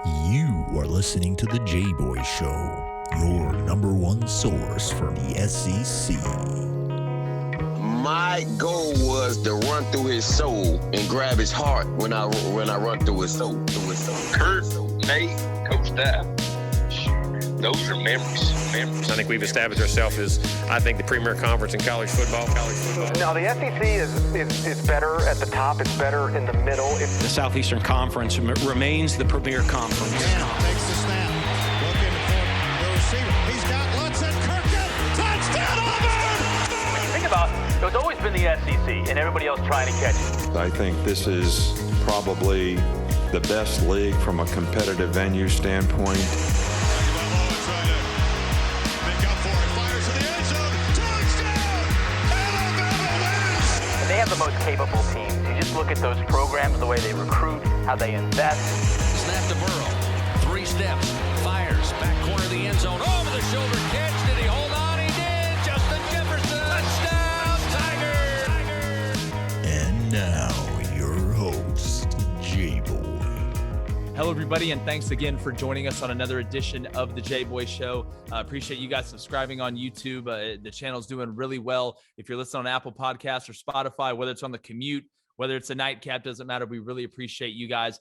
You are listening to the Jboy Show, your number one source for the SEC. My goal was to run through his soul and grab his heart when I run through his soul. Kurt, Nate, Coach Staff, those are memories. I think we've established ourselves as, I think, the premier conference in college football. Now, the SEC is better at the top. It's better in the middle. The Southeastern Conference remains the premier conference. Takes the snap. Looking for the receiver. He's got Lutz Kirkland. Touchdown, Auburn! Think about it. It's always been the SEC and everybody else trying to catch it. I think this is probably the best league from a competitive venue standpoint. They have the most capable teams. You just look at those programs, the way they recruit, how they invest. Snap to Burrow. 3 steps. Fires. Back corner of the end zone. Over the shoulder catch. Did he hold on? He did. Justin Jefferson. Touchdown, Tiger. And now, your host, Jboy. Hello, everybody, and thanks again for joining us on another edition of the Jboy Show. Appreciate you guys subscribing on YouTube. The channel's doing really well. If you're listening on Apple Podcasts or Spotify, whether it's on the commute, whether it's a nightcap, doesn't matter. We really appreciate you guys.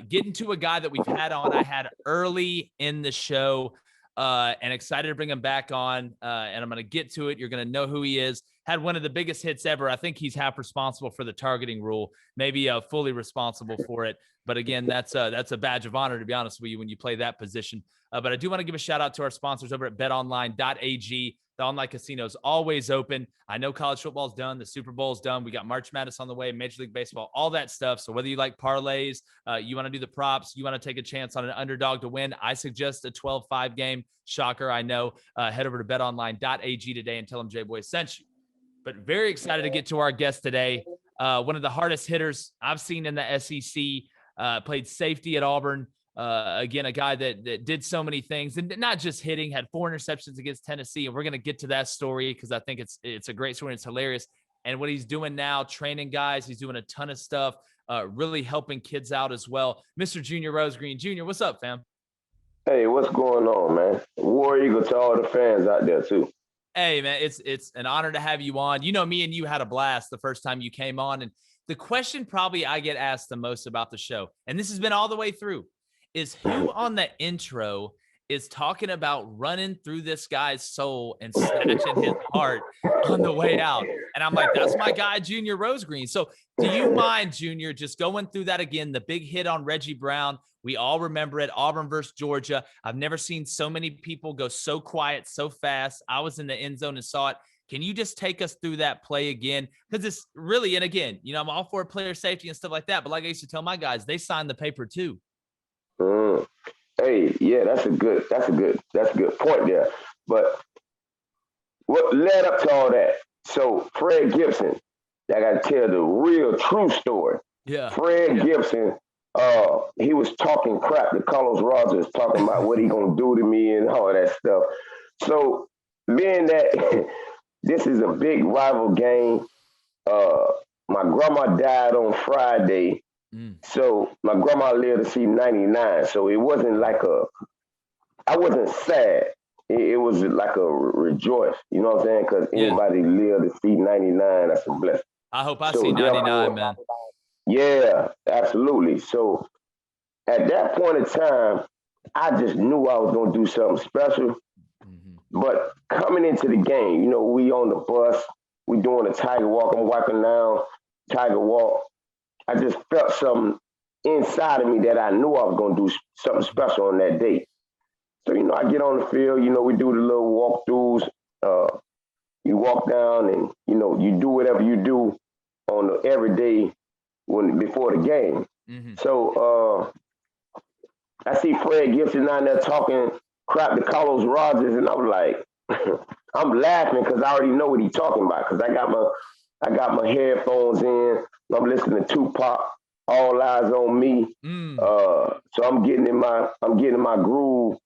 Getting to a guy that we've had on, I had early in the show, and excited to bring him back on, and I'm going to get to it. You're going to know who he is. Had one of the biggest hits ever. I think he's half responsible for the targeting rule, maybe fully responsible for it. But again, that's a badge of honor, to be honest with you, when you play that position. But I do want to give a shout out to our sponsors over at betonline.ag. The online casino is always open. I know college football's done. The Super Bowl's done. We got March Madness on the way, Major League Baseball, all that stuff. So whether you like parlays, you want to do the props, you want to take a chance on an underdog to win, I suggest a 12-5 game. Shocker, I know. Head over to betonline.ag today and tell them Jboy sent you. But very excited to get to our guest today. One of the hardest hitters I've seen in the SEC, played safety at Auburn. Again, a guy that did so many things, and not just hitting, had 4 interceptions against Tennessee. And we're going to get to that story because I think it's a great story and it's hilarious. And what he's doing now, training guys, he's doing a ton of stuff, really helping kids out as well. Mr. Junior Rosegreen. Junior, what's up, fam? Hey, what's going on, man? War Eagle to all the fans out there, too. Hey, man, it's an honor to have you on. You know, me and you had a blast the first time you came on. And the question probably I get asked the most about the show, and this has been all the way through, is who on the intro is talking about running through this guy's soul and snatching his heart on the way out. And I'm like, that's my guy, Junior Rosegreen. So do you mind, Junior, just going through that again, the big hit on Reggie Brown? We all remember it, Auburn versus Georgia. I've never seen so many people go so quiet, so fast. I was in the end zone and saw it. Can you just take us through that play again? Because it's really, and again, you know, I'm all for player safety and stuff like that. But like I used to tell my guys, they signed the paper too. Hey, yeah, that's a good point there. But what led up to all that? So Fred Gibson, I got to tell the real true story. Yeah. Fred Gibson, he was talking crap to Carlos Rogers, talking about what he gonna do to me and all that stuff. So being that this is a big rival game, my grandma died on Friday. So my grandma lived to see 99. So it wasn't like I wasn't sad. It was like a rejoice. You know what I'm saying? Because anybody lived to see 99, that's a blessing. I hope I see 99, man. Yeah, absolutely. So at that point in time, I just knew I was going to do something special. But coming into the game, you know, we on the bus, we doing a tiger walk. I'm walking down tiger walk. I just felt something inside of me that I knew I was going to do something special on that day. So, you know, I get on the field, you know, we do the little walkthroughs. You walk down and, you know, you do whatever you do on every day before the game. So I see Fred Gibson down there talking crap to Carlos Rogers, and I'm like, I'm laughing because I already know what he's talking about because I got my headphones in. I'm listening to Tupac, All Eyes on Me. So I'm getting in my groove,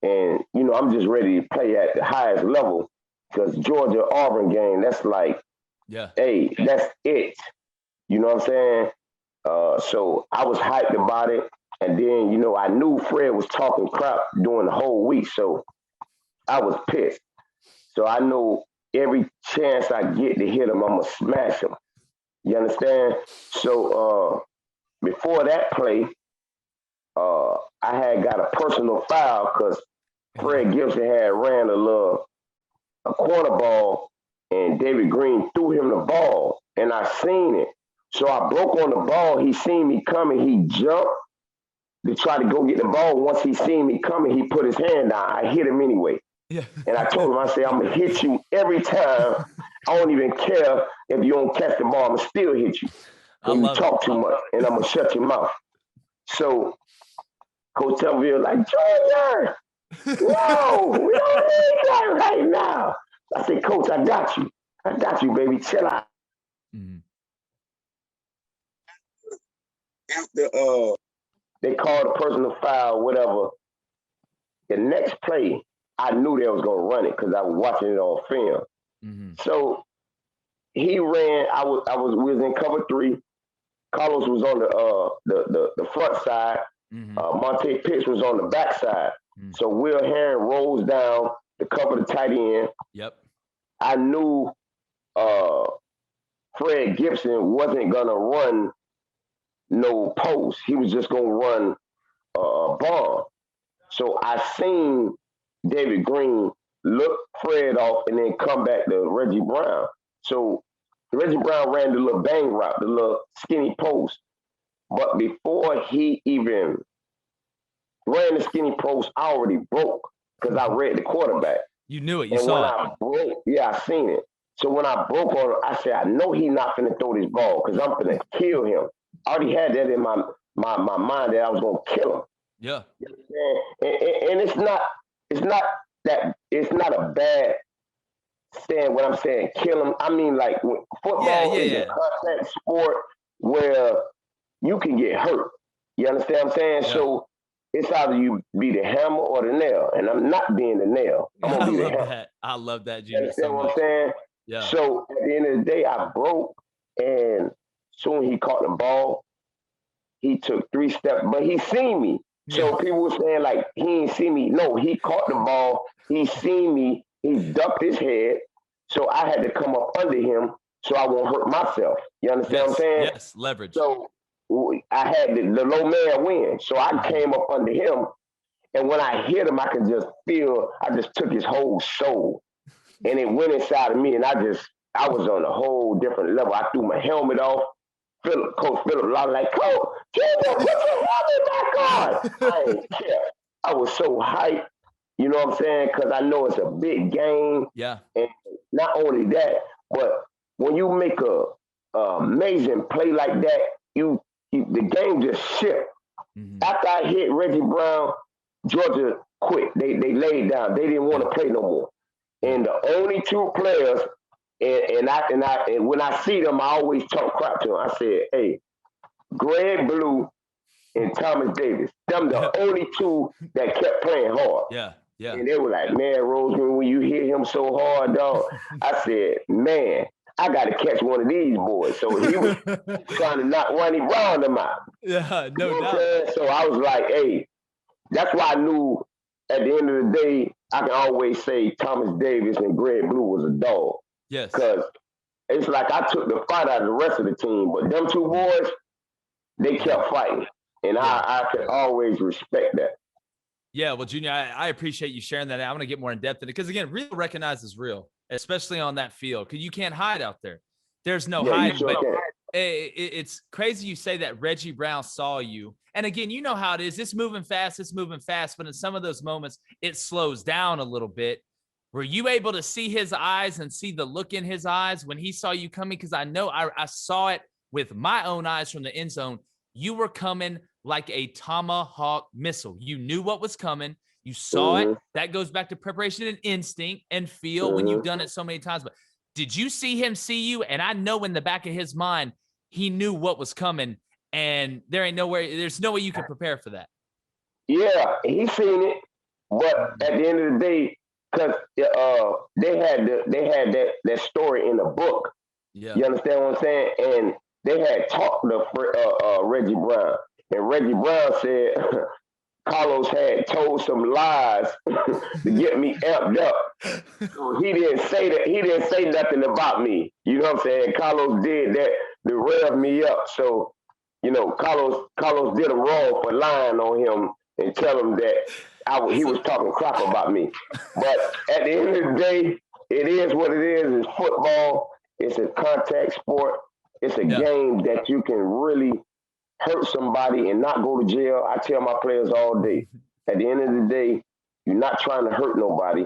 and you know I'm just ready to play at the highest level because Georgia Auburn game. That's like, hey, that's it. You know what I'm saying? So I was hyped about it. And then, you know, I knew Fred was talking crap during the whole week, so I was pissed. So I know every chance I get to hit him, I'm going to smash him. You understand? So before that play, I had got a personal foul because Fred Gibson had ran a corner ball, and David Green threw him the ball, and I seen it. So I broke on the ball. He seen me coming. He jumped to try to go get the ball. Once he seen me coming, he put his hand down. I hit him anyway. Yeah. And I told him, I said, I'm going to hit you every time. I don't even care if you don't catch the ball. I'm going to still hit you. You talk too much, and I'm going to shut your mouth. So Coach Tuffy was like, Junior, no, we don't need that right now. I said, Coach, I got you. I got you, baby. Chill out. Mm-hmm. After they called a personal foul, whatever, the next play, I knew they was going to run it because I was watching it on film. Mm-hmm. So he ran. We was in cover 3. Carlos was on the front side. Mm-hmm. Monte Pitts was on the back side. Mm-hmm. So Will Herron rolls down to cover the tight end. Yep. I knew Fred Gibson wasn't gonna run no post. He was just gonna run a bomb. So I seen David Green look Fred off and then come back to Reggie Brown. So Reggie Brown ran the little bang route, the little skinny post. But before he even ran the skinny post, I already broke because I read the quarterback. You knew it. You saw it. Broke, yeah, I seen it. So when I broke on him, I said, I know he's not finna throw this ball because I'm finna kill him. I already had that in my mind that I was gonna kill him. Yeah. And it's not a bad saying what I'm saying, kill him. I mean, like football is a contact sport where you can get hurt. You understand what I'm saying? Yeah. So it's either you be the hammer or the nail, and I'm not being the nail. I'm gonna be the hammer. I love that, Junior. You understand what I'm saying? Yeah. So at the end of the day, I broke, and soon he caught the ball. He took 3 steps, but he seen me. Yeah. So people were saying like he ain't see me. No, he caught the ball. He seen me. He ducked his head. So I had to come up under him so I won't hurt myself. You understand what I'm saying? Yes, leverage. So I had the low man win. So I came up under him. And when I hit him, I could just feel, I just took his whole soul. And it went inside of me. And I was on a whole different level. I threw my helmet off. Coach Phillip was like, Coach, put your helmet back on. I didn't care. I was so hyped. You know what I'm saying? Because I know it's a big game. Yeah. And not only that, but when you make a amazing play like that, the game just shift. Mm-hmm. After I hit Reggie Brown, Georgia quit. They laid down. They didn't want to play no more. And the only 2 players, and when I see them, I always talk crap to them. I said, hey, Greg Blue and Thomas Davis, them the only 2 that kept playing hard. Yeah. Yeah. And they were like, man, Rosegreen, when you hit him so hard, dog, I said, man, I got to catch one of these boys. So he was trying to knock Ronnie Brown them out. Yeah, no doubt. So I was like, hey, that's why I knew at the end of the day, I can always say Thomas Davis and Greg Blue was a dog. Yes. Because it's like I took the fight out of the rest of the team, but them 2 boys, they kept fighting. And I could always respect that. Yeah, well, Junior, I appreciate you sharing that. I want to get more in depth in it because, again, real recognizes real, especially on that field, because you can't hide out there. There's no hiding. Sure, but it's crazy you say that Reggie Brown saw you. And, again, you know how it is. It's moving fast. But in some of those moments, it slows down a little bit. Were you able to see his eyes and see the look in his eyes when he saw you coming? Because I know I saw it with my own eyes from the end zone. You were coming like a tomahawk missile. You knew what was coming. You saw it. That goes back to preparation and instinct and feel when you've done it so many times. But did you see him see you? And I know in the back of his mind, he knew what was coming. And there's no way you can prepare for that. Yeah, he seen it. But at the end of the day, because they had that story in the book. Yeah. You understand what I'm saying? And they had talked to Reggie Brown. and Reggie Brown said Carlos had told some lies to get me amped up. So he didn't say that. He didn't say nothing about me. You know what I'm saying? Carlos did that to rev me up. So, you know, Carlos did him wrong for lying on him and tell him that he was talking crap about me. But at the end of the day, it is what it is. It's football. It's a contact sport. It's a game that you can really hurt somebody and not go to jail. I tell my players all day, at the end of the day, you're not trying to hurt nobody,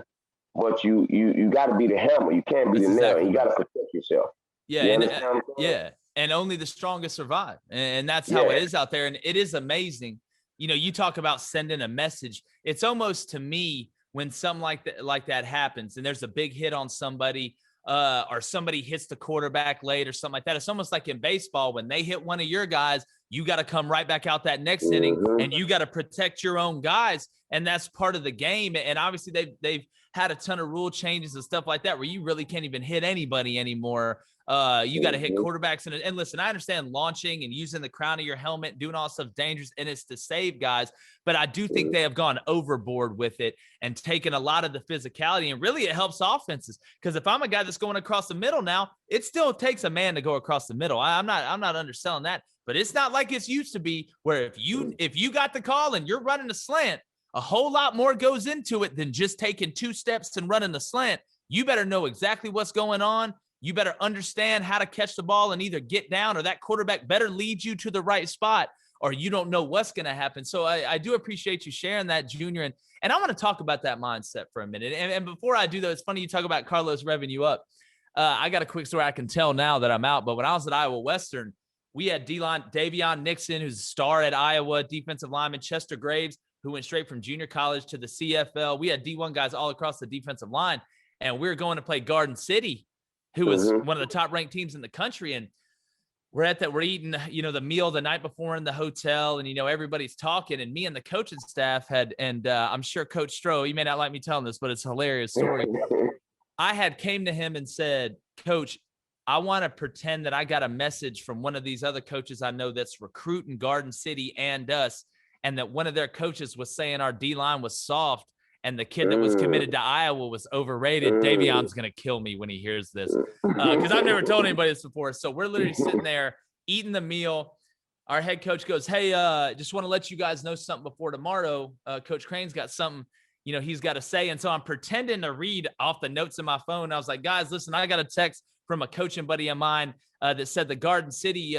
but you got to be the hammer. You can't be the nail, and you got to protect yourself. Yeah, and only the strongest survive, and that's how it is out there. And it is amazing. You know, you talk about sending a message. It's almost, to me, when something like that happens, and there's a big hit on somebody, or somebody hits the quarterback late or something like that. It's almost like in baseball, when they hit one of your guys, you got to come right back out that next inning, and you got to protect your own guys. And that's part of the game. And obviously they've had a ton of rule changes and stuff like that, where you really can't even hit anybody anymore. You got to hit quarterbacks. And listen, I understand launching and using the crown of your helmet, doing all stuff dangerous, and it's to save guys. But I do think they have gone overboard with it and taken a lot of the physicality. And really, it helps offenses, because if I'm a guy that's going across the middle now, it still takes a man to go across the middle. I'm not underselling that, but it's not like it's used to be, where if you got the call and you're running a slant, a whole lot more goes into it than just taking 2 steps and running the slant. You better know exactly what's going on. You better understand how to catch the ball and either get down, or that quarterback better lead you to the right spot, or you don't know what's going to happen. So I do appreciate you sharing that, Junior. And I want to talk about that mindset for a minute. And before I do, though, it's funny you talk about Carlos revving you up. I got a quick story I can tell now that I'm out. But when I was at Iowa Western, we had D-line Davion Nixon, who's a star at Iowa, defensive lineman, Chester Graves, who went straight from junior college to the CFL. We had D1 guys all across the defensive line, and we were going to play Garden City, who was one of the top-ranked teams in the country. And we're eating, the meal the night before in the hotel, and, everybody's talking, and me and the coaching staff I'm sure Coach Stroh, you may not like me telling this, but it's a hilarious story. I had came to him and said, Coach, I want to pretend that I got a message from one of these other coaches I know that's recruiting Garden City and us, and that one of their coaches was saying our D-line was soft, and the kid that was committed to Iowa was overrated. Davion's going to kill me when he hears this, because I've never told anybody this before. So we're literally sitting there eating the meal. Our head coach goes, hey, just want to let you guys know something before tomorrow. Coach Crain's got something, he's got to say. And so I'm pretending to read off the notes in my phone. I was like, guys, listen, I got a text from a coaching buddy of mine that said the Garden City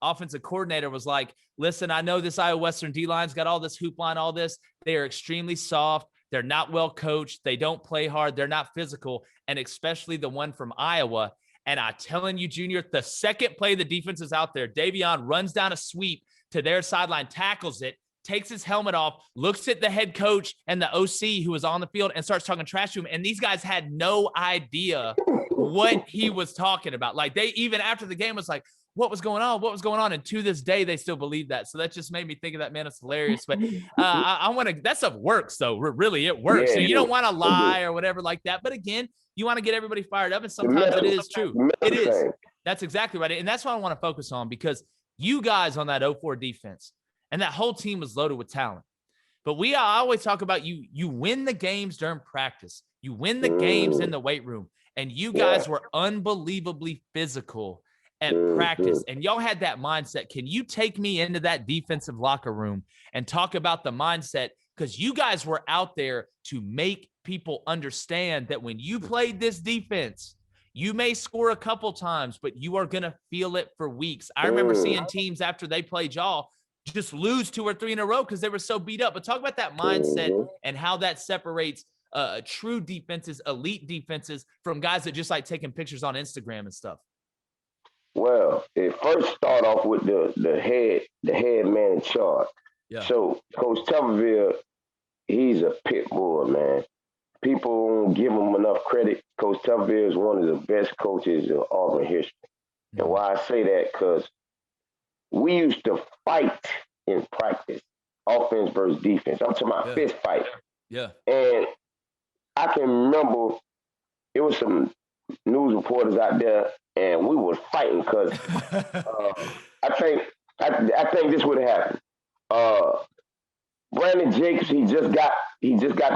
offensive coordinator was like, listen, I know this Iowa Western D-line's got all this hoop line, all this. They are extremely soft. They're not well coached. They don't play hard. They're not physical. And especially the one from Iowa. And I'm telling you, Junior, the second play the defense is out there, Davion runs down a sweep to their sideline, tackles it, takes his helmet off, looks at the head coach and the OC who was on the field, and starts talking trash to him. And these guys had no idea what he was talking about. Like, they, even after the game, was like, what was going on? What was going on? And to this day, they still believe that. So that just made me think of that, man. It's hilarious. But I want to, that stuff works though. Really, it works. So you don't want to lie or whatever like that. But again, you want to get everybody fired up. And sometimes it is true. It is. That's exactly right. And that's what I want to focus on, because you guys on that 04 defense and that whole team was loaded with talent. But I always talk about you win the games during practice. You win the games in the weight room. And you guys were unbelievably physical at practice, and y'all had that mindset. Can you take me into that defensive locker room and talk about the mindset? Because you guys were out there to make people understand that when you played this defense, you may score a couple times, but you are going to feel it for weeks. I remember seeing teams after they played y'all just lose 2 or 3 in a row because they were so beat up. But talk about that mindset and how that separates true defenses, elite defenses, from guys that just like taking pictures on Instagram and stuff. Well, it first started off with the head man in charge. Yeah. So Coach Tuffy, he's a pit bull, man. People don't give him enough credit. Coach Tuffy is one of the best coaches in Auburn history. And why I say that, because we used to fight in practice, offense versus defense. I'm talking about fist fight. Yeah. And I can remember it was some news reporters out there, and we were fighting because I think this would have happened. Brandon Jacobs, he just got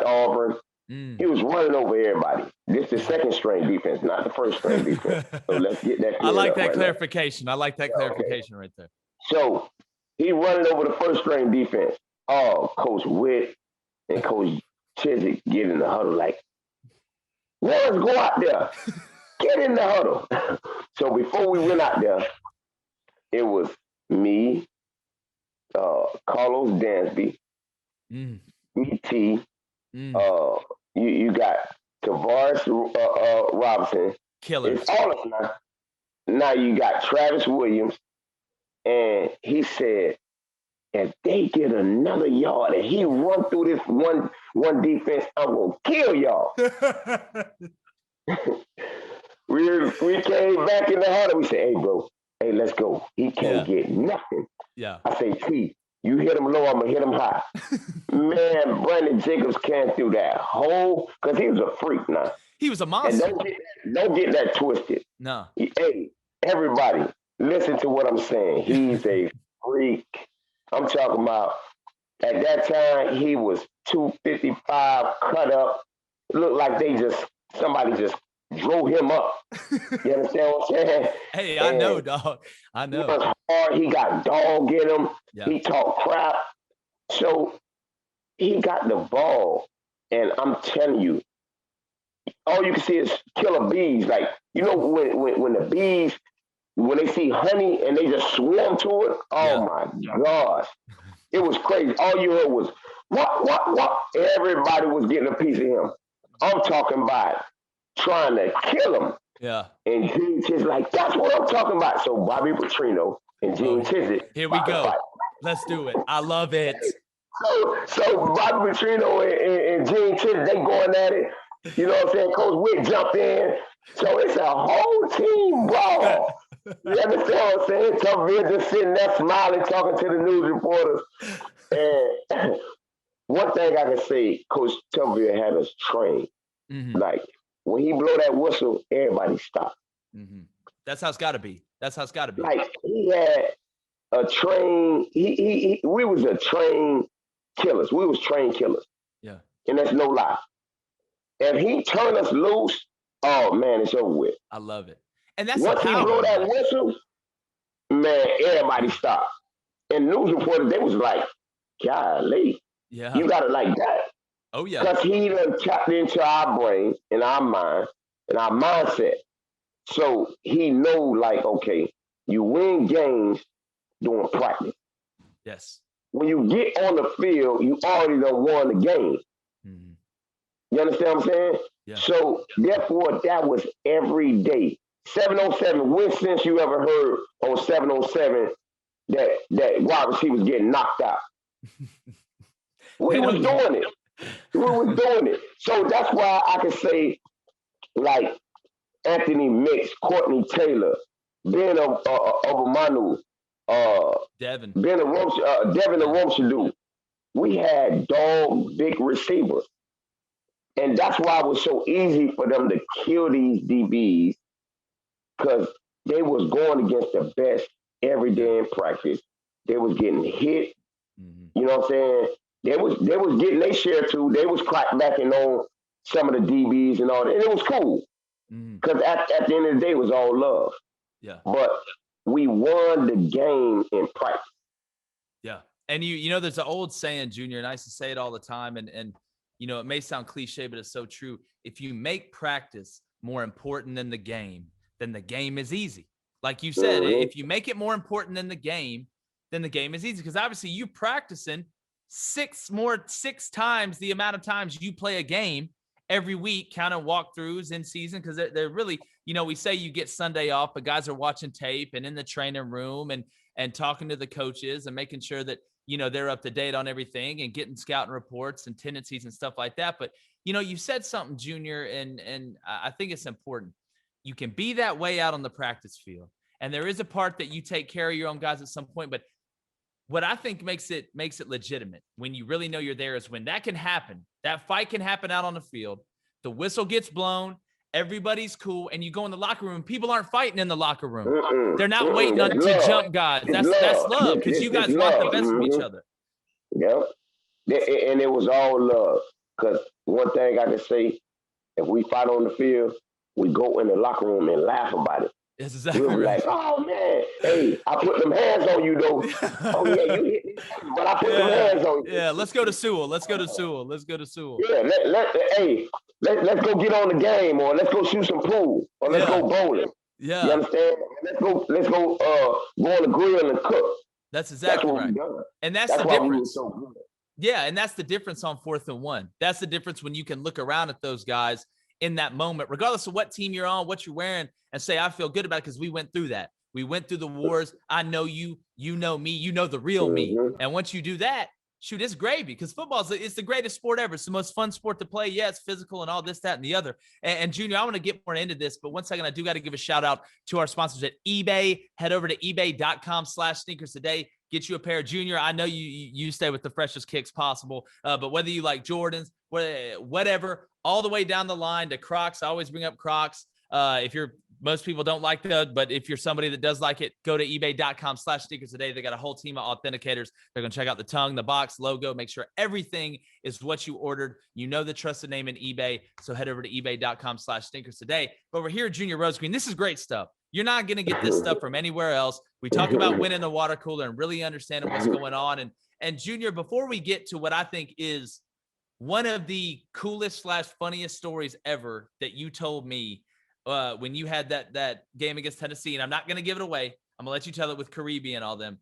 to Auburn. He was running over everybody. This is second string defense, not the first string defense. So let's get that. I like that clarification. I like that clarification right there. So he running over the first string defense. Oh, Coach Witt and Coach Chiswick get in the huddle like, let's go out there. Get in the huddle. So before we went out there, it was me, Carlos Dansby, BT, you got Tavares Robinson. Killers. It's all of them now. Now you got Travis Williams, and he said, if they get another yard and he run through this one defense, I'm gonna kill y'all. we came back in the huddle. We said, hey, bro, hey, let's go. He can't get nothing. Yeah. I say, T, you hit him low, I'm going to hit him high. Man, Brandon Jacobs came through that hole because he was a freak now. He was a monster. And don't get that twisted. No. Hey, everybody, listen to what I'm saying. He's a freak. I'm talking about, at that time, he was 255, cut up. It looked like somebody just drove him up. You understand what I'm saying? Hey, I know, dog. I know. He was hard. He got dog in him. Yeah. He talked crap. So he got the ball, and I'm telling you, all you can see is killer bees. Like, you know, when the bees, when they see honey and they just swarm to it, my gosh. It was crazy. All you heard was, what? Everybody was getting a piece of him. I'm talking about trying to kill him. Yeah. And Gene Chiswick, like, that's what I'm talking about. So Bobby Petrino and Gene Chiswick. Here we go. Let's do it. I love it. So Bobby Petrino and Gene Chiswick, they going at it. You know what I'm saying? Coach Witt jumped in. So it's a whole team brawl. You understand what I'm saying? Tuffy just sitting there smiling, talking to the news reporters. And one thing I can say, Coach Tuffy had us trained. Like, when he blow that whistle, everybody stop. That's how it's got to be. Like, he had a train. We was a trained killers. We was trained killers. Yeah. And that's no lie. If he turn us loose, oh man, it's over with. I love it. And that's once he blow that whistle, man, everybody stopped. And news reporters, they was like, golly, you got it like that. Oh, yeah. Because he done tapped into our brain and our mind and our mindset. So he know, like, okay, you win games during practice. Yes. When you get on the field, you already done won the game. You understand what I'm saying? Yeah. So, therefore, that was every day. 707, when since you ever heard on 707 that wide receiver was getting knocked out? We was doing it. We was doing it. So that's why I can say, like, Anthony Mix, Courtney Taylor, Ben Obamanu, Devin Aromshadu. We had dog big receivers. And that's why it was so easy for them to kill these DBs, because they was going against the best every day in practice. They was getting hit. You know what I'm saying? They was getting their share too. They was backing on some of the DBs and all that. And it was cool. Because at the end of the day, it was all love. Yeah. But we won the game in practice. Yeah. And you know, there's an old saying, Junior, and I used to say it all the time, and you know, it may sound cliche, but it's so true. If you make practice more important than the game, then the game is easy. Like you said, if you make it more important than the game is easy. Because obviously you practicing six times the amount of times you play a game every week, counting walkthroughs in season. Because they're really, you know, we say you get Sunday off, but guys are watching tape and in the training room and talking to the coaches and making sure that, you know, they're up to date on everything and getting scouting reports and tendencies and stuff like that. But, you know, you said something, Junior, and I think it's important. You can be that way out on the practice field. And there is a part that you take care of your own guys at some point. But what I think makes it legitimate when you really know you're there is when that can happen. That fight can happen out on the field. The whistle gets blown. Everybody's cool. And you go in the locker room. People aren't fighting in the locker room. They're not waiting to jump guys. That's love, because you guys want the best from each other. Yep. And it was all love. Because one thing I can say, if we fight on the field, we go in the locker room and laugh about it. That's exactly we'll be right. like, oh, man, hey, I put them hands on you, though. Oh, yeah, you hit me, but I put them hands on you. Yeah, let's go to Sewell. Let's go to Sewell. Yeah, let's go get on the game, or let's go shoot some pool, or let's go bowling. Yeah. You understand? Let's go on the grill and cook. That's exactly right. And that's the difference. So good. Yeah, and that's the difference on 4th and 1. That's the difference when you can look around at those guys in that moment, regardless of what team you're on, what you're wearing, and say, I feel good about it because we went through that. We went through the wars. I know you, you know me, you know the real me. And once you do that, shoot, it's gravy because football it's the greatest sport ever. It's the most fun sport to play. Yeah, it's physical and all this, that, and the other. And Junior, I want to get more into this, but one second, I do got to give a shout out to our sponsors at eBay. Head over to ebay.com/sneakers today. Get you a pair. Junior, I know you stay with the freshest kicks possible, but whether you like Jordans, whatever, all the way down the line to Crocs. I always bring up Crocs. Most people don't like that, but if you're somebody that does like it, go to ebay.com/sneakers today. They got a whole team of authenticators. They're going to check out the tongue, the box, logo, make sure everything is what you ordered. You know the trusted name in eBay. So head over to ebay.com/sneakers today. But we're here at Junior Rosegreen. This is great stuff. You're not going to get this stuff from anywhere else. We talk about winning the water cooler and really understanding what's going on. And Junior, before we get to what I think is one of the coolest / funniest stories ever that you told me when you had that game against Tennessee, and I'm not going to give it away. I'm going to let you tell it with Karibi and all them.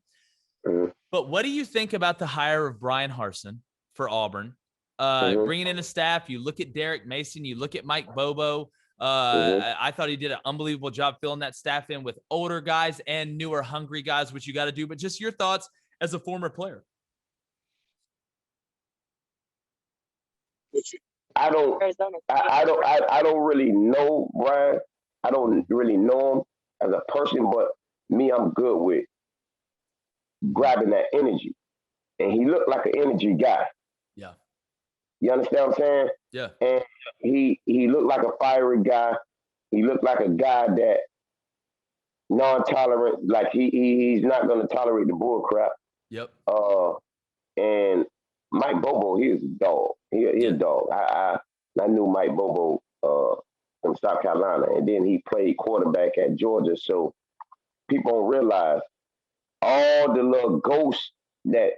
But what do you think about the hire of Bryan Harsin for Auburn? Bringing in a staff, you look at Derek Mason, you look at Mike Bobo. I thought he did an unbelievable job filling that staff in with older guys and newer, hungry guys, which you got to do. But just your thoughts as a former player. I don't really know Bryan. I don't really know him as a person, but me, I'm good with grabbing that energy. And he looked like an energy guy. Yeah. You understand what I'm saying? Yeah. And he looked like a fiery guy. He looked like a guy that non-tolerant, like he's not going to tolerate the bull crap. Yep. And Mike Bobo, he is a dog. He a dog. I knew Mike Bobo from South Carolina, and then he played quarterback at Georgia. So people don't realize all the little ghosts that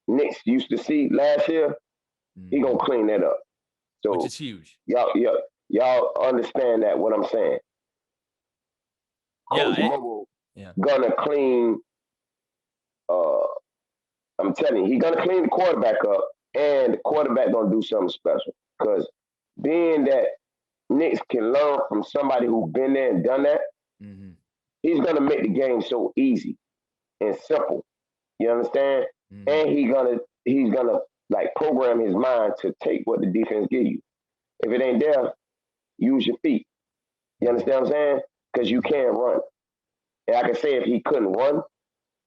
Knicks used to see last year, he gonna clean that up. So which is huge. Y'all understand that what I'm saying? Coach Bobo gonna clean. I'm telling you, he's gonna clean the quarterback up, and the quarterback gonna do something special. Because being that Knicks can learn from somebody who's been there and done that, he's gonna make the game so easy and simple. You understand? And he's gonna like program his mind to take what the defense give you. If it ain't there, use your feet. You understand what I'm saying? Because you can't run. And I can say if he couldn't run,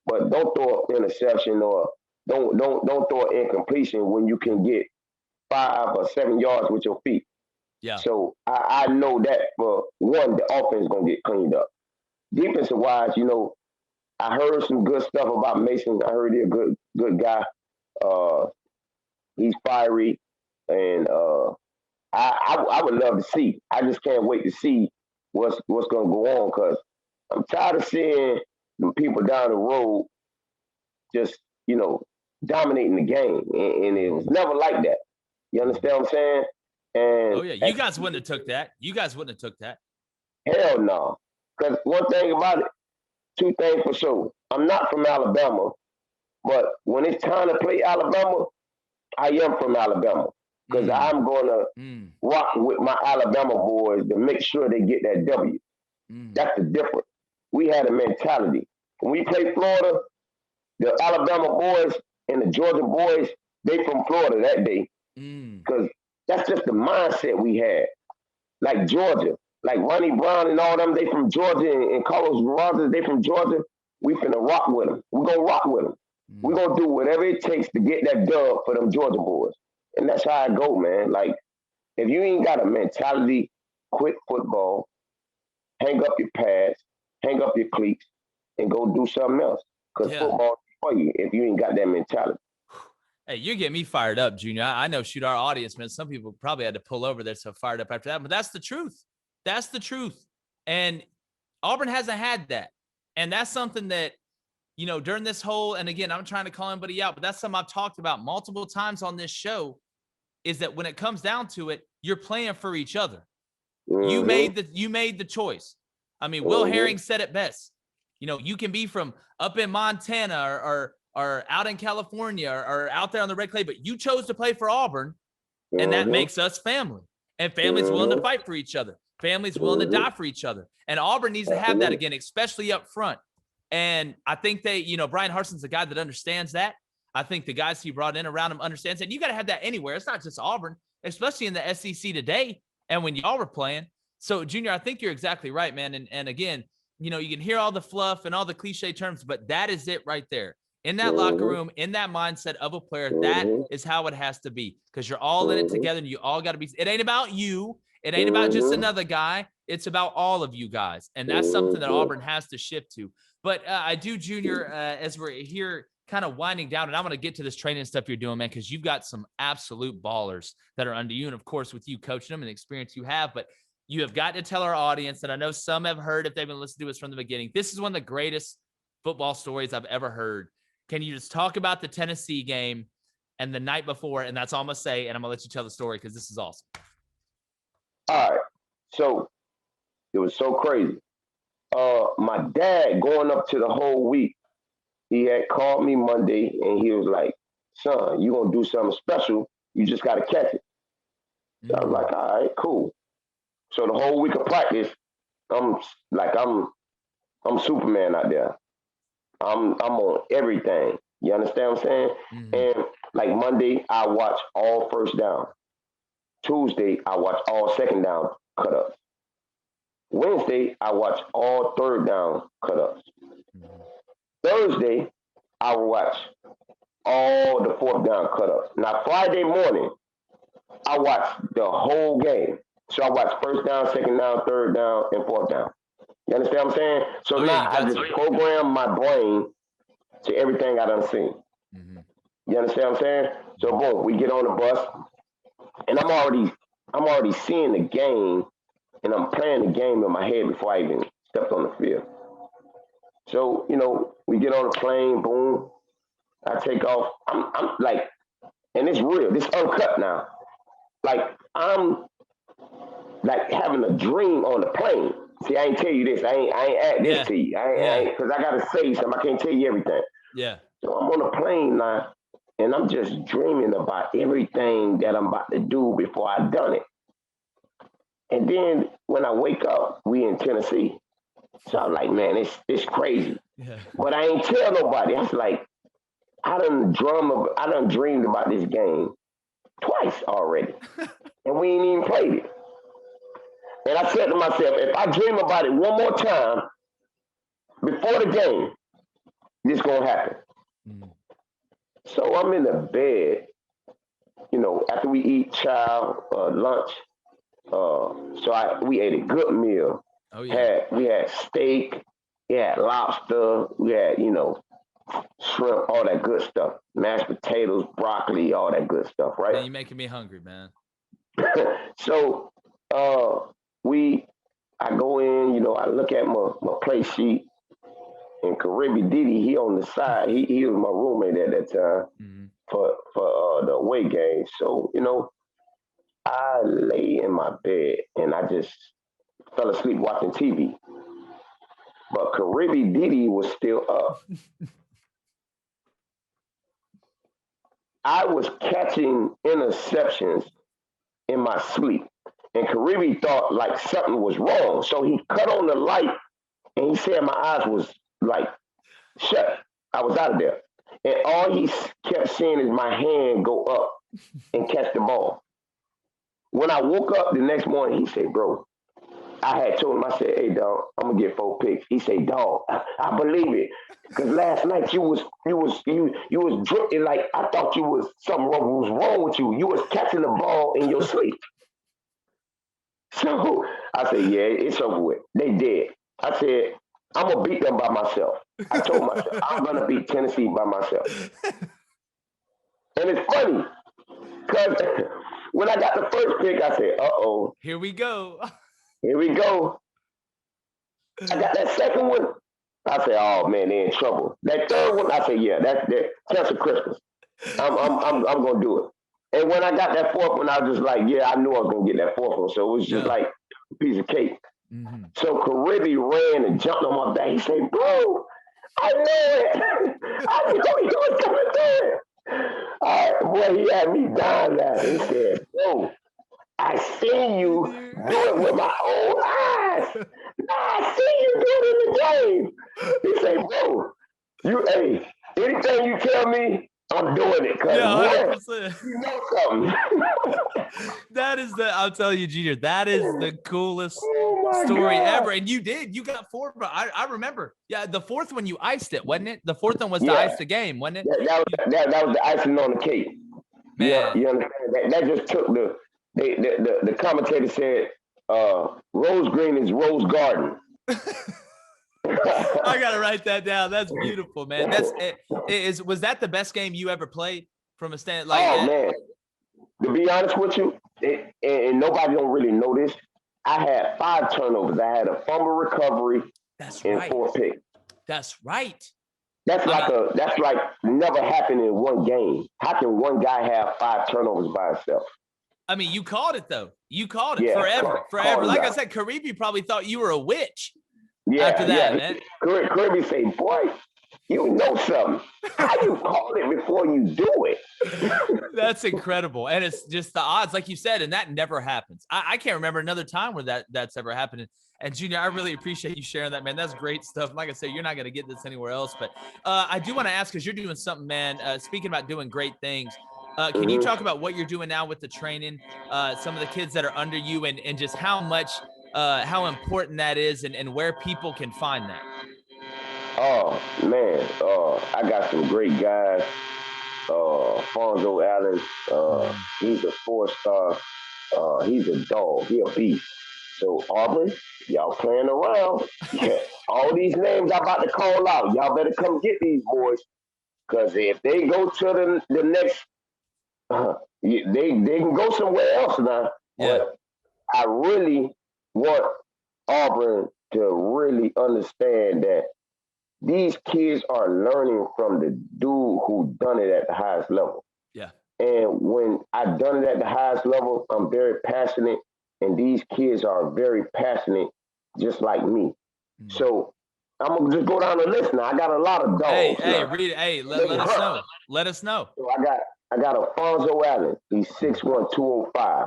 but don't throw an interception or don't throw an incompletion when you can get 5 or 7 yards with your feet. Yeah. So I know that for one, the offense is gonna get cleaned up. Defensive wise, I heard some good stuff about Mason. I heard he's a good guy. He's fiery, and I would love to see. I just can't wait to see what's gonna go on, because I'm tired of seeing the people down the road just dominating the game, and it was never like that. You understand what I'm saying? And you guys wouldn't have took that. Hell no. Because one thing about it, 2 things for sure. I'm not from Alabama, but when it's time to play Alabama, I am from Alabama. Because I'm going to rock with my Alabama boys to make sure they get that W. That's the difference. We had a mentality. When we played Florida, the Alabama boys and the Georgia boys, they from Florida that day. Because that's just the mindset we had. Like Georgia, like Ronnie Brown and all them, they from Georgia, and Carlos Rogers, they from Georgia. We finna rock with them. We gonna rock with them. We gonna do whatever it takes to get that dub for them Georgia boys. And that's how I go, man. Like, if you ain't got a mentality, quit football, hang up your pads, hang up your cleats, and go do something else. Because football for you if you ain't got that mentality. Hey, you're getting me fired up, Junior. I know, shoot, our audience, man. Some people probably had to pull over. They're so fired up after that, but that's the truth. That's the truth. And Auburn hasn't had that. And that's something that, you know, during this whole, and again, I'm trying to call anybody out, but that's something I've talked about multiple times on this show, is that when it comes down to it, you're playing for each other. Mm-hmm. You made the choice. I mean, Will Herring said it best. You know, you can be from up in Montana or out in California or out there on the red clay, but you chose to play for Auburn, and that makes us family. And families willing to fight for each other. Families willing to die for each other. And Auburn needs to have that again, especially up front. And I think Brian Harsin's a guy that understands that. I think the guys he brought in around him understands that. And you got to have that anywhere. It's not just Auburn, especially in the SEC today and when y'all were playing. So, Junior, I think you're exactly right, man. And again, you know, you can hear all the fluff and all the cliche terms, but that is it right there. In that locker room, in that mindset of a player, that is how it has to be, because you're all in it together and you all got to be. It ain't about you. It ain't about just another guy. It's about all of you guys. And that's something that Auburn has to shift to. But I do, Junior, as we're here kind of winding down, and I'm going to get to this training stuff you're doing, man, because you've got some absolute ballers that are under you. And, of course, with you coaching them and the experience you have. But you have got to tell our audience, and I know some have heard if they've been listening to us from the beginning, this is one of the greatest football stories I've ever heard. Can you just talk about the Tennessee game and the night before? And that's all I'm going to say, and I'm going to let you tell the story because this is awesome. All right. So it was so crazy. My dad, going up to the whole week, he had called me Monday, and he was like, son, you going to do something special. You just got to catch it. So I was like, all right, cool. So the whole week of practice, I'm Superman out there. I'm on everything. You understand what I'm saying? And like Monday, I watch all first down. Tuesday, I watch all second down cut-ups. Wednesday, I watch all third down cut-ups. Thursday, I watch all the fourth down cut-ups. Now, Friday morning, I watch the whole game. So I watch first down, second down, third down, and fourth down. You understand what I'm saying? So now I just program my brain to everything I done seen. You understand what I'm saying? So boom, we get on the bus, and I'm already seeing the game, and I'm playing the game in my head before I even stepped on the field. So, you know, we get on the plane, boom, I take off. I'm like, and it's real, this uncut now. Like, I'm like having a dream on the plane. See, I ain't tell you this. I ain't add this to you. I ain't, because I got to say something. I can't tell you everything. Yeah. So I'm on the plane now, and I'm just dreaming about everything that I'm about to do before I done it. And then when I wake up, we in Tennessee. So I'm like, man, it's crazy. Yeah. But I ain't tell nobody. I was like, I done dreamed about this game twice already. And we ain't even played it. And I said to myself, if I dream about it one more time before the game, this gonna happen. So I'm in the bed, you know, after we eat lunch. We ate a good meal. Oh, yeah. We had steak, we had lobster, we had, you know, shrimp, all that good stuff. Mashed potatoes, broccoli, all that good stuff, right? Man, you're making me hungry, man. So I go in, you know, I look at my play sheet, and Caribbean Diddy, he on the side. He was my roommate at that time for the away game. So, you know, I lay in my bed and I just fell asleep watching TV. But Caribbean Diddy was still up. I was catching interceptions in my sleep. And Caribbean thought like something was wrong. So he cut on the light and he said my eyes was like shut. I was out of there. And all he kept seeing is my hand go up and catch the ball. When I woke up the next morning, he said, bro, I had told him, I said, hey, dog, I'm going to get 4 picks. He said, dog, I believe it. Because last night you was dripping like I thought you was something was wrong with you. You was catching the ball in your sleep. So I said, yeah, it's over with. They did. I said, I'm going to beat them by myself. I told myself, I'm going to beat Tennessee by myself. And it's funny, because when I got the first pick, I said, uh-oh. Here we go. Here we go. I got that second one. I said, oh, man, they're in trouble. That third one, I said, yeah, that's cancel Christmas. I'm going to do it. And when I got that fourth one, I was just like, yeah, I knew I was going to get that fourth one. So it was just like a piece of cake. Mm-hmm. So Caribbean ran and jumped on my back. He said, bro, I knew it. I knew he was coming through. Boy, he had me dying laughing. He said, bro, I seen you do it with my own eyes. I seen you do it in the game. He said, bro, anything you tell me, I'm doing it. Yeah, 100%. You know something. That is I'll tell you, Junior, that is the coolest story ever. And you got 4, but I remember. Yeah, the fourth one you iced it, wasn't it? The fourth one was to ice the game, wasn't it? Yeah, that was the icing on the cake. Man. Yeah, you understand? That just took the commentator said, Rosegreen is Rose Garden. I gotta write that down. That's beautiful, man. Was that the best game you ever played from a stand? Man, to be honest with you, and nobody don't really know this, I had 5 turnovers. I had a fumble recovery and 4 picks. That's right. That's like never happened in one game. How can one guy have 5 turnovers by himself? I mean, you called it though. You called it forever. Like I said, Karibi probably thought you were a witch. Yeah, after that, man. Kirby say, boy, you know something. How you call it before you do it? That's incredible. And it's just the odds, like you said, and that never happens. I can't remember another time where that's ever happened. And Junior, I really appreciate you sharing that, man. That's great stuff. Like I said, you're not going to get this anywhere else. But I do want to ask, because you're doing something, man, speaking about doing great things, can you talk about what you're doing now with the training, some of the kids that are under you, and just how how important that is and where people can find that? Oh, man. I got some great guys. Fonzo Allen, he's a 4-star. He's a dog. He a beast. So, Auburn, y'all playing around. Yeah. All these names I'm about to call out, y'all better come get these boys. Because if they go to the next, they can go somewhere else now. Yeah. But I really want Auburn to really understand that these kids are learning from the dude who done it at the highest level. Yeah. And when I done it at the highest level, I'm very passionate, and these kids are very passionate, just like me. Mm-hmm. So I'm gonna just go down the list now. I got a lot of dogs. Hey, read it. Hey, let us know. Let us know. So I got Alfonso Allen. He's 6'1", 205.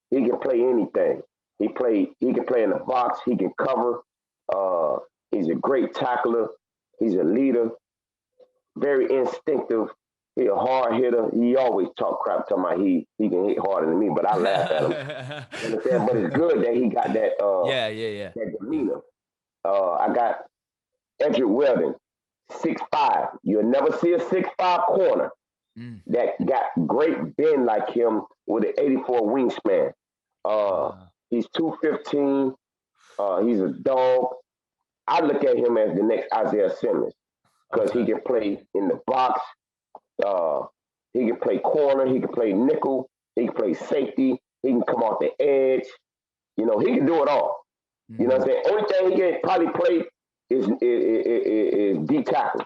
He can play anything. He can play in the box. He can cover. He's a great tackler. He's a leader. Very instinctive. He's a hard hitter. He always talk crap talking about he can hit harder than me, but I laugh at him. You understand? But it's good that he got that that demeanor. I got Edric Weldon, 6'5". You'll never see a 6'5" corner that got great bend like him with an 84 wingspan. He's 215. He's a dog. I look at him as the next Isaiah Simmons because he can play in the box. He can play corner. He can play nickel. He can play safety. He can come off the edge. You know, he can do it all. You know what I'm saying? Only thing he can probably play is D tackle.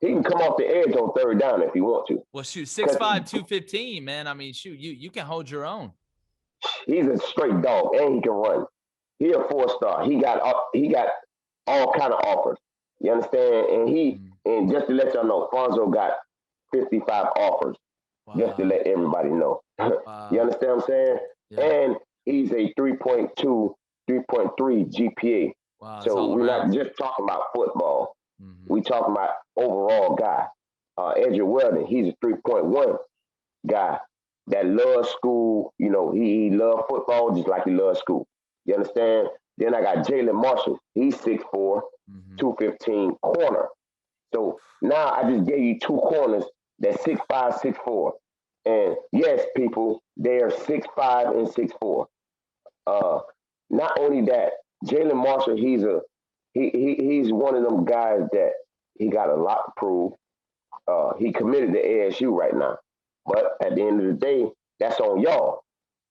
He can come off the edge on third down if he wants to. Well, shoot, 6'5", 215, man. I mean, shoot, you can hold your own. He's a straight dog, and he can run. He a 4-star. He got all kind of offers. You understand? And just to let y'all know, Fonzo got 55 offers. Wow. Just to let everybody know. Wow. You understand what I'm saying? Yeah. And he's a 3.2, 3.3 GPA. Wow, so we're not just talking about football. We talking about overall guy. Edric Weldon, he's a 3.1 guy that loves school. You know, he loves football just like he loves school. You understand? Then I got Jaylen Marshall. He's 6'4", 215 corner. So now I just gave you 2 corners that's 6'5", 6'4". And yes, people, they are 6'5" and 6'4". Not only that, Jaylen Marshall, he's one of them guys that He got a lot to prove. He committed to ASU right now. But at the end of the day, that's on y'all.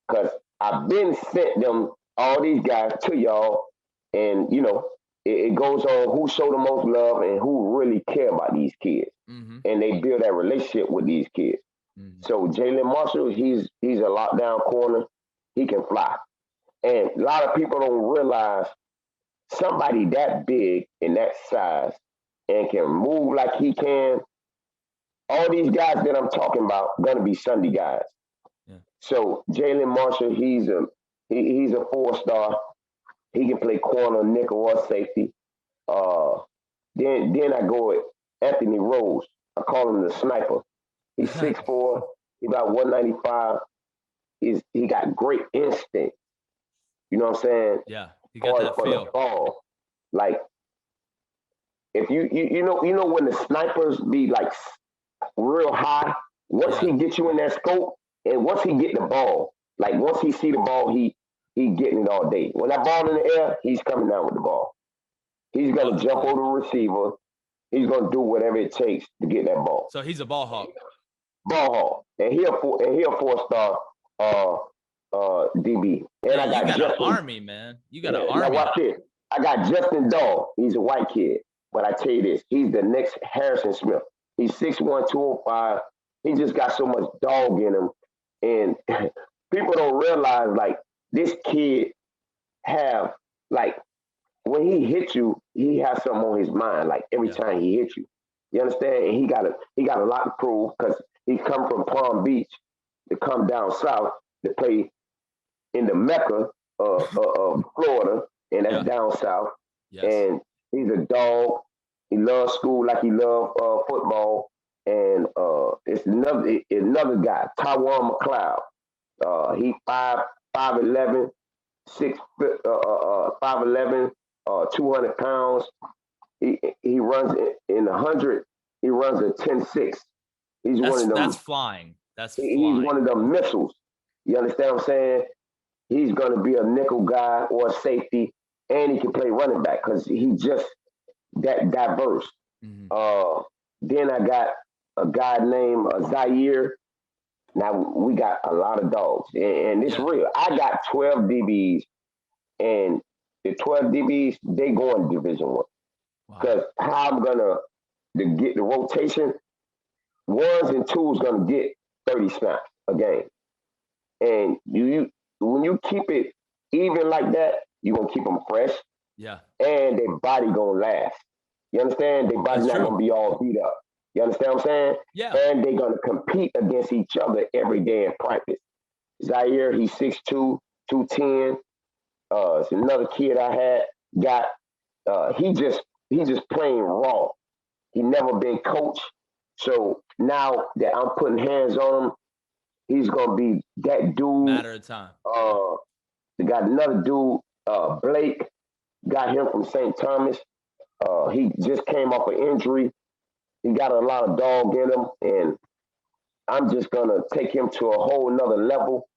Because I've been sent them, all these guys, to y'all. And, it goes on who show the most love and who really care about these kids. Mm-hmm. And they build that relationship with these kids. Mm-hmm. So Jaylen Marshall, he's a lockdown corner. He can fly. And a lot of people don't realize somebody that big and that size and can move like he can, all these guys that I'm talking about gonna be Sunday guys. Yeah. So Jaylen Marshall, he's a 4-star. He can play corner, nickel, or safety. Then I go with Anthony Rose. I call him the sniper. He's 6'4", he's about 195. He got great instinct. You know what I'm saying? Yeah, he got that feel. The ball. Like, if you know when the snipers be like real high, once he get you in that scope, and once he get the ball, like once he see the ball, he getting it all day. When that ball in the air, he's coming down with the ball. He's gonna jump over the receiver. He's gonna do whatever it takes to get that ball. So he's a ball hawk. Ball hawk, and he a 4-star DB. And I got an army, man. You got an army. Now watch this. I got Justin Dahl. He's a white kid. But I tell you this, he's the next Harrison Smith. He's 6'1", 205. He just got so much dog in him. And people don't realize, like, this kid have, like, when he hits you, he has something on his mind, like, every time he hits you. You understand? And he got a lot to prove because he come from Palm Beach to come down south to play in the Mecca of Florida, and that's down south. Yes. And he's a dog. He loves school like he loves football. And it's another guy, Tywon McLeod. He 5'11", 200 pounds. He runs in 100. He runs a 10.6. He's one of them. That's flying. He's one of them missiles. You understand what I'm saying? He's going to be a nickel guy or a safety, and he can play running back because he's just that diverse. Mm-hmm. Then I got a guy named Zaire. Now, we got a lot of dogs, and it's real. I got 12 DBs, and the 12 DBs, they go in Division I. Because how I'm going to get the rotation, ones and twos going to get 30 snaps a game. And when you keep it even like that, you're going to keep them fresh. Yeah. And their body going to last. You understand? Their body's not going to be all beat up. You understand what I'm saying? Yeah. And they're going to compete against each other every day in practice. Zaire, he's 6'2", 210. It's another kid I got. He just plain raw. He never been coached. So now that I'm putting hands on him, he's gonna be that dude. Matter of time. They got another dude, Blake, got him from St. Thomas. He just came off an injury. He got a lot of dog in him, and I'm just gonna take him to a whole nother level.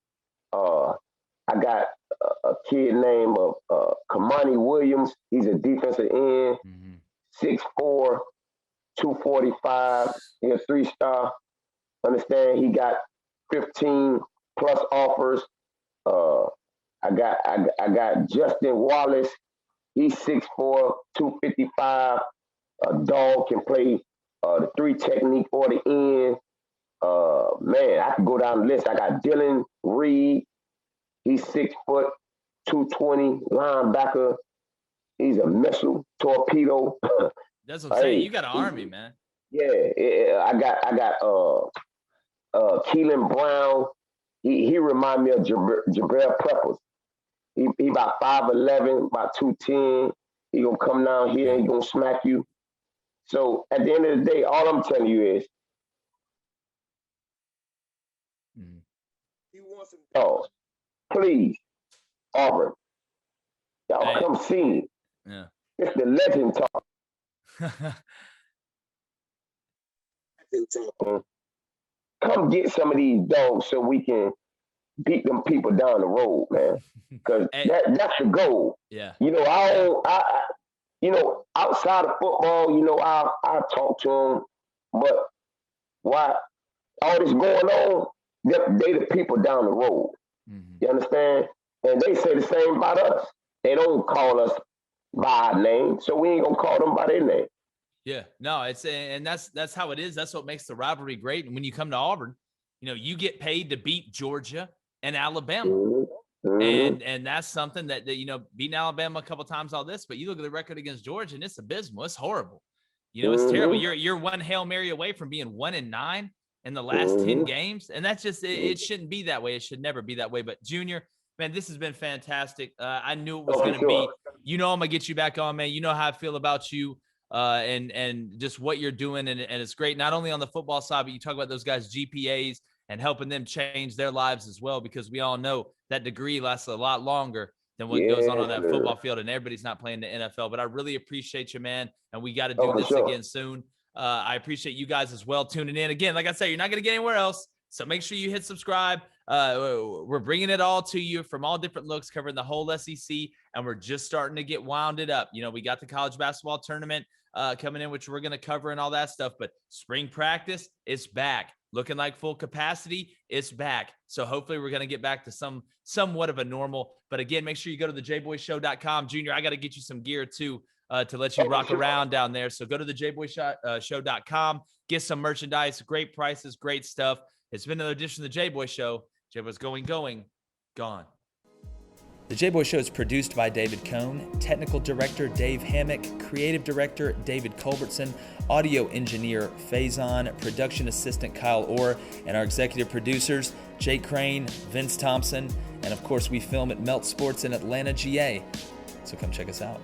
I got a kid named Kamani Williams. He's a defensive end, 6'4", 245. He's a 3-star. Understand? He got 15 plus offers. I got Justin Wallace. He's 6'4", 255. A dog, can play the 3 technique or the end. Man, I can go down the list. I got Dylan Reed. He's 6 foot, 220, linebacker. He's a missile, torpedo. That's what I'm saying. You got an army, man. Yeah, I got Keelan Brown. He remind me of Jabril Peppers. He about 5'11", about 210. He gonna come down here and he gonna smack you. So at the end of the day, all I'm telling you is, you want some dogs. Please, Auburn, y'all come see me. Yeah. It's the legend talk. Come get some of these dogs so we can beat them people down the road, man. Because that's the goal. Yeah. You know, outside of football, I talk to them, but why all this going on, they the people down the road. Mm-hmm. You understand? And they say the same about us. They don't call us by our name, so we ain't gonna call them by their name. Yeah, no, that's how it is. That's what makes the rivalry great. And when you come to Auburn, you get paid to beat Georgia and Alabama. Mm-hmm. And that's something that beating Alabama a couple times, all this, but you look at the record against Georgia and it's abysmal. It's horrible. It's terrible. You're one Hail Mary away from being 1-9 in the last 10 games. And that's just, it shouldn't be that way. It should never be that way. But Junior, man, this has been fantastic. I knew it was going to be, I'm going to get you back on, man. You know how I feel about you and just what you're doing. And it's great, not only on the football side, but you talk about those guys' GPAs and helping them change their lives as well, because we all know that degree lasts a lot longer than what goes on that football field, and everybody's not playing the NFL. But I really appreciate you, man, and we got to do this again soon. I appreciate you guys as well tuning in. Again, like I said, you're not going to get anywhere else, so make sure you hit subscribe. We're bringing it all to you from all different looks, covering the whole SEC, and we're just starting to get wounded up. We got the college basketball tournament coming in, which we're going to cover and all that stuff, but spring practice is back. Looking like full capacity, it's back. So hopefully we're going to get back to somewhat of a normal. But again, make sure you go to the jboyshow.com. Junior, I got to get you some gear too to let you rock around down there. So go to the jboyshow.com, get some merchandise, great prices, great stuff. It's been another edition of the Jboy Show. Jboy's going, gone. The Jboy Show is produced by David Cohn, technical director Dave Hammock, creative director David Culbertson, audio engineer Feyzan, production assistant Kyle Orr, and our executive producers Crain, Vince Thompson, and of course we film at Melt Sports in Atlanta, GA. So come check us out.